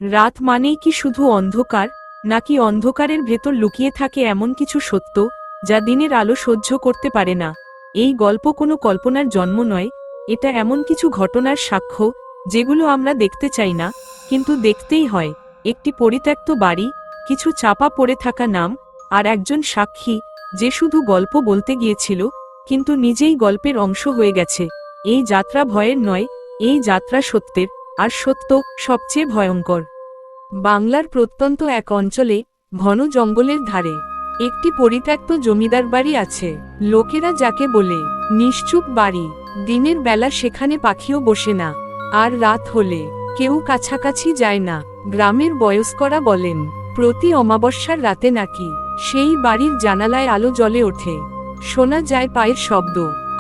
রাত মানেই কি শুধু অন্ধকার, নাকি অন্ধকারের ভেতর লুকিয়ে থাকে এমন কিছু সত্য যা দিনের আলো সহ্য করতে পারে না? এই গল্প কোনো কল্পনার জন্ম নয়, এটা এমন কিছু ঘটনার সাক্ষ্য যেগুলো আমরা দেখতে চাই না, কিন্তু দেখতেই হয়। একটি পরিত্যক্ত বাড়ি, কিছু চাপা পড়ে থাকা নাম, আর একজন সাক্ষী যে শুধু গল্প বলতে গিয়েছিল কিন্তু নিজেই গল্পের অংশ হয়ে গেছে। এই যাত্রা ভয়ের নয়, এই যাত্রা সত্যের, আর সত্য সবচেয়ে ভয়ঙ্কর। বাংলার প্রত্যন্ত এক অঞ্চলে, ঘন জঙ্গলের ধারে, একটি পরিত্যক্ত জমিদার বাড়ি আছে। লোকেরা যাকে বলে নিশ্চুপ বাড়ি। দিনের বেলা সেখানে পাখিও বসে না, আর রাত হলে কেউ কাছাকাছি যায় না। গ্রামের বয়স্করা বলেন, প্রতি অমাবস্যার রাতে নাকি সেই বাড়ির জানালায় আলো জ্বলে ওঠে। শোনা যায় পায়ের শব্দ,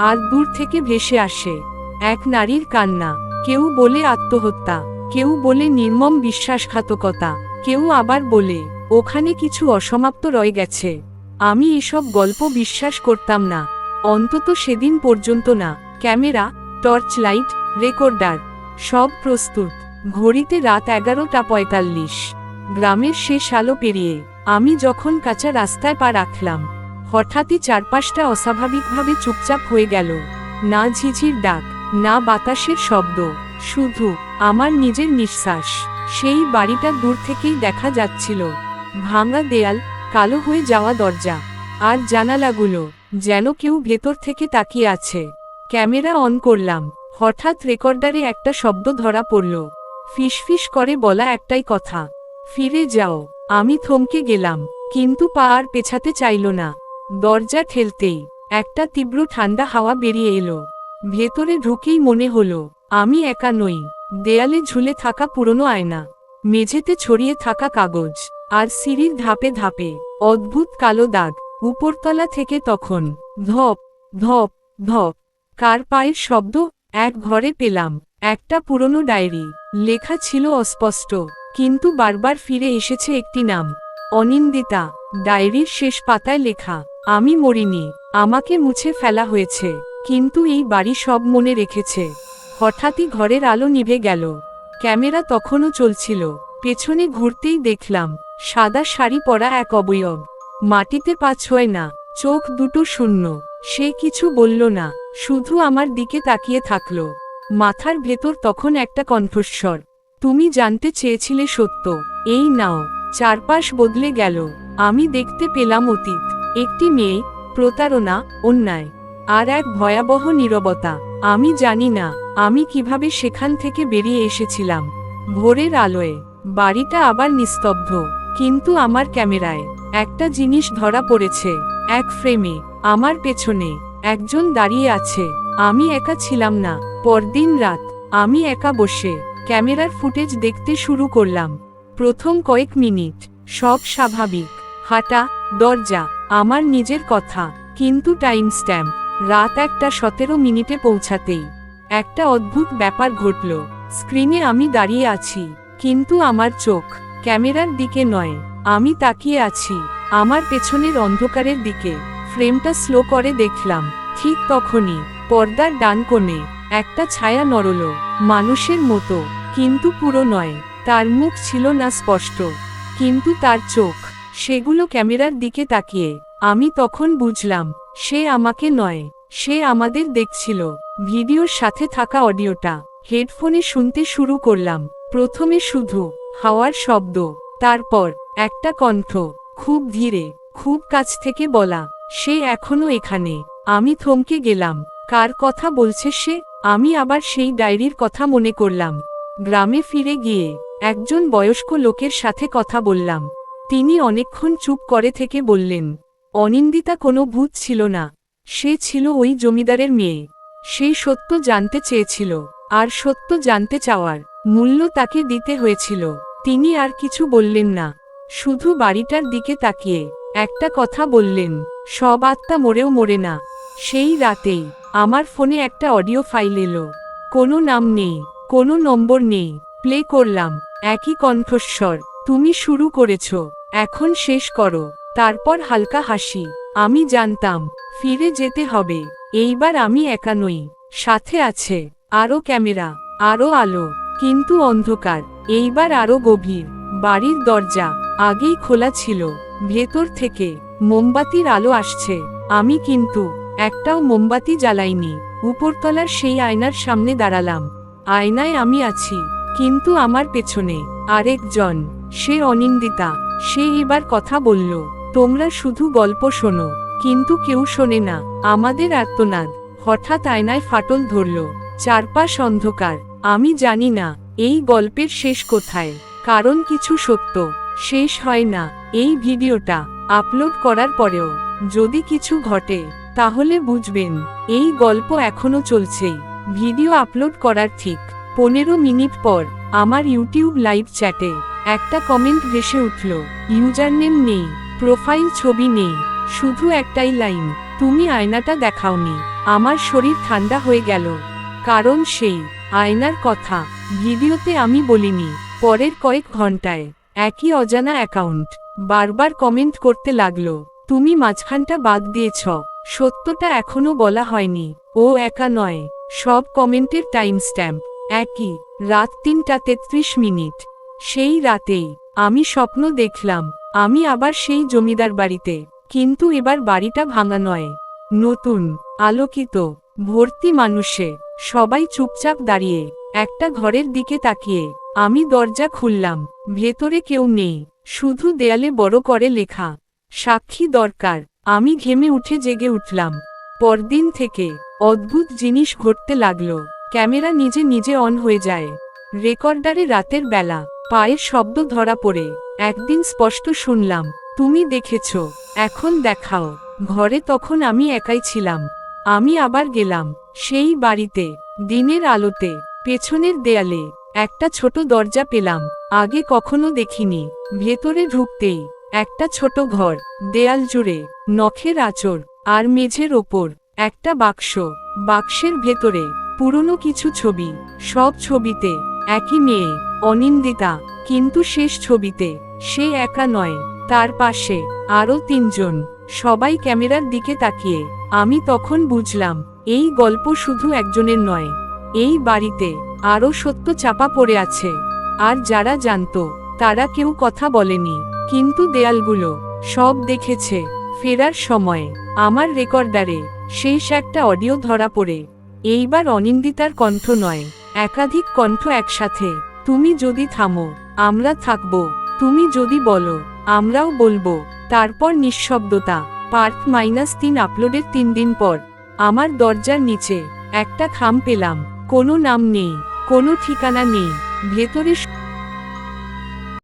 আর দূর থেকে ভেসে আসে এক নারীর কান্না। কেউ বলে আত্মহত্যা, কেউ বলে নির্মম বিশ্বাসঘাতকতা, কেউ আবার বলে ওখানে কিছু অসমাপ্ত রয়ে গেছে। আমি এসব গল্প বিশ্বাস করতাম না, অন্তত সেদিন পর্যন্ত না। ক্যামেরা, টর্চ লাইট, রেকর্ডার, সব প্রস্তুত। ঘড়িতে রাত 11:45। গ্রামের শেষ আলো পেরিয়ে আমি যখন কাঁচা রাস্তায় পা রাখলাম, হঠাৎই চারপাশটা অস্বাভাবিকভাবে চুপচাপ হয়ে গেল। না ঝিঝির ডাক, না বাতাসের শব্দ, শুধু আমার নিজের নিঃশ্বাস। সেই বাড়িটা দূর থেকেই দেখা যাচ্ছিল। ভাঙা দেয়াল, কালো হয়ে যাওয়া দরজা, আর জানালাগুলো যেন কেউ ভেতর থেকে তাকিয়ে আছে। ক্যামেরা অন করলাম, হঠাৎ রেকর্ডারে একটা শব্দ ধরা পড়ল। ফিসফিস করে বলা একটাই কথা, ফিরে যাও। আমি থমকে গেলাম, কিন্তু পা আর পেছাতে চাইল না। দরজা ঠেলতেই একটা তীব্র ঠান্ডা হাওয়া বেরিয়ে এলো। ভেতরে ঢুকেই মনে হলো আমি একা নই। দেয়ালে ঝুলে থাকা পুরনো আয়না, মেঝেতে ছড়িয়ে থাকা কাগজ, আর সিঁড়ির ধাপে ধাপে অদ্ভুত কালো দাগ। উপরতলা থেকে তখন ধপ ধপ ধপ কার পায়ের শব্দ। এক ঘরে পেলাম একটা পুরনো ডায়েরি। লেখা ছিল অস্পষ্ট, কিন্তু বারবার ফিরে এসেছে একটি নাম, অনিন্দিতা। ডায়েরির শেষ পাতায় লেখা, আমি মরিনি, আমাকে মুছে ফেলা হয়েছে, কিন্তু এই বাড়ি সব মনে রেখেছে। হঠাৎই ঘরের আলো নিভে গেল। ক্যামেরা তখনও চলছিল। পেছনে ঘুরতেই দেখলাম সাদা শাড়ি পরা এক অবয়ব, মাটিতে পা ছোঁয় না, চোখ দুটো শূন্য। সে কিছু বলল না, শুধু আমার দিকে তাকিয়ে থাকলো। মাথার ভেতর তখন একটা কণ্ঠস্বর, তুমি জানতে চেয়েছিলে সত্য, এই নাও। চারপাশ বদলে গেল। আমি দেখতে পেলাম অতীত, একটি মেয়ে, প্রতারণা, অন্যায়, আর এক ভয়াবহ নীরবতা। আমি জানি না আমি কিভাবে সেখান থেকে বেরিয়ে এসেছিলাম। ভোরের আলোয় বাড়িটা আবার নিস্তব্ধ, কিন্তু আমার ক্যামেরায় একটা জিনিস ধরা পড়েছে। এক ফ্রেমে আমার পেছনে একজন দাঁড়িয়ে আছে। আমি একা ছিলাম না। পরদিন রাত আমি একা বসে ক্যামেরার ফুটেজ দেখতে শুরু করলাম। প্রথম কয়েক মিনিট সব স্বাভাবিক, হাঁটা, দরজা, আমার নিজের কথা। কিন্তু টাইম স্ট্যাম্প রাত 1:17 পৌঁছাতেই একটা অদ্ভুত ব্যাপার ঘটল। স্ক্রিনে আমি দাঁড়িয়ে আছি, কিন্তু আমার চোখ ক্যামেরার দিকে নয়। আমি তাকিয়ে আছি আমার পেছনের অন্ধকারের দিকে। ফ্রেমটা স্লো করে দেখলাম, ঠিক তখনই পর্দার ডান কোণে একটা ছায়া নড়ল, মানুষের মতো, কিন্তু পুরো নয়। তার মুখ ছিল না স্পষ্ট, কিন্তু তার চোখ, সেগুলো ক্যামেরার দিকে তাকিয়ে। আমি তখন বুঝলাম সে আমাকে নয়, সে আমাদের দেখছিল। ভিডিওর সাথে থাকা অডিওটা হেডফোনে শুনতে শুরু করলাম। প্রথমে শুধু হাওয়ার শব্দ, তারপর একটা কণ্ঠ, খুব ধীরে, খুব কাছ থেকে বলা, সে এখনো এখানে। আমি থমকে গেলাম। কার কথা বলছে সে? আমি আবার সেই ডায়েরির কথা মনে করলাম। গ্রামে ফিরে গিয়ে একজন বয়স্ক লোকের সাথে কথা বললাম। তিনি অনেকক্ষণ চুপ করে থেকে বললেন, অনিন্দিতা কোনো ভূত ছিল না, সে ছিল ওই জমিদারের মেয়ে। সেই সত্য জানতে চেয়েছিল, আর সত্য জানতে চাওয়ার মূল্য তাকে দিতে হয়েছিল। তিনি আর কিছু বললেন না, শুধু বাড়িটার দিকে তাকিয়ে একটা কথা বললেন, সব আত্মা মরেও মরে না। সেই রাতেই আমার ফোনে একটা অডিও ফাইল এলো। কোনো নাম নেই, কোনো নম্বর নেই। প্লে করলাম, একই কণ্ঠস্বর, তুমি শুরু করেছ, এখন শেষ করো। তারপর হালকা হাসি। আমি জানতাম ফিরে যেতে হবে। এইবার আমি একা নই, সাথে আছে আরও ক্যামেরা, আরও আলো, কিন্তু অন্ধকার। এইবার আরো গভীর। বাড়ির দরজা আগেই খোলা ছিল, ভেতর থেকে মোমবাতির আলো আসছে। আমি কিন্তু একটাও মোমবাতি জ্বালাইনি। উপরতলার সেই আয়নার সামনে দাঁড়ালাম। আয়নায় আমি আছি, কিন্তু আমার পেছনে আরেকজন, সে অনিন্দিতা। সে এবার কথা বলল, তোমরা শুধু গল্প শোনো, কিন্তু কেউ শোনে না আমাদের আর্তনাদ। হঠাৎ আয়নায় ফাটল ধরল, চারপাশ অন্ধকার। আমি জানি না এই গল্পের শেষ কোথায়, কারণ কিছু সত্য শেষ হয় না। এই ভিডিওটা আপলোড করার পরেও যদি কিছু ঘটে, তাহলে বুঝবেন এই গল্প এখনো চলছেই। ভিডিও আপলোড করার ঠিক 15 মিনিট পর আমার ইউটিউব লাইভ চ্যাটে একটা কমেন্ট ভেসে উঠল। ইউজারনেম নেই, প্রোফাইল ছবি নেই, শুধু একটাই লাইন, তুমি আয়নাটা দেখাওনি। আমার শরীর ঠান্ডা হয়ে গেল, কারণ সেই আয়নার কথা ভিডিওতে আমি বলিনি। পরের কয়েক ঘন্টায় একই অজানা অ্যাকাউন্ট বারবার কমেন্ট করতে লাগলো, তুমি মাঝখানটা বাদ দিয়েছ, সত্যটা এখনো বলা হয়নি। ও একা নয়, সব কমেন্টের টাইম স্ট্যাম্প একই, রাত 3:33। সেই রাতেই আমি স্বপ্ন দেখলাম আমি আবার সেই জমিদার বাড়িতে, কিন্তু এবার বাড়িটা ভাঙা নয়, নতুন, আলোকিত, ভর্তি মানুষে। সবাই চুপচাপ দাঁড়িয়ে একটা ঘরের দিকে তাকিয়ে। আমি দরজা খুললাম, ভেতরে কেউ নেই, শুধু দেয়ালে বড় করে লেখা, সাক্ষী দরকার। আমি ঘেমে উঠে জেগে উঠলাম। পরদিন থেকে অদ্ভুত জিনিস ঘটতে লাগলো। ক্যামেরা নিজে নিজে অন হয়ে যায়, রেকর্ডারে রাতের বেলা পায়ের শব্দ ধরা পড়ে। একদিন স্পষ্ট শুনলাম, তুমি দেখেছ, এখন দেখাও। ঘরে তখন আমি একাই ছিলাম। আমি আবার গেলাম সেই বাড়িতে, দিনের আলোতে। পেছনের দেয়ালে একটা ছোট দরজা পেলাম, আগে কখনো দেখিনি। ভেতরে ঢুকতেই একটা ছোট ঘর, দেয়াল জুড়ে নখের আঁচড়, আর মেঝের ওপর একটা বাক্স। বাক্সের ভেতরে পুরনো কিছু ছবি, সব ছবিতে একই মেয়ে, অনিন্দিতা। কিন্তু শেষ ছবিতে সে একা নয়, তার পাশে আরও 3 জন, সবাই ক্যামেরার দিকে তাকিয়ে। আমি তখন বুঝলাম এই গল্প শুধু একজনের নয়, এই বাড়িতে আরও সত্য চাপা পড়ে আছে। আর যারা জানতো তারা কেউ কথা বলেনি, কিন্তু দেয়ালগুলো সব দেখেছে। ফেরার সময় আমার রেকর্ডারে শেষ একটা অডিও ধরা পড়ে। এইবার অনিন্দিতার কণ্ঠ নয়, একাধিক কণ্ঠ একসাথে। তুমি যদি থামো, আমরা থাকবো, তুমি যদি বলো, আমরাও বলবো। তারপর নিঃশব্দতা। পার্ট -3 আপলোডের 3 দিন পর আমার দরজার নিচে একটা খাম পেলাম, কোনো নাম নেই, কোনো ঠিকানা নেই, ভেতরে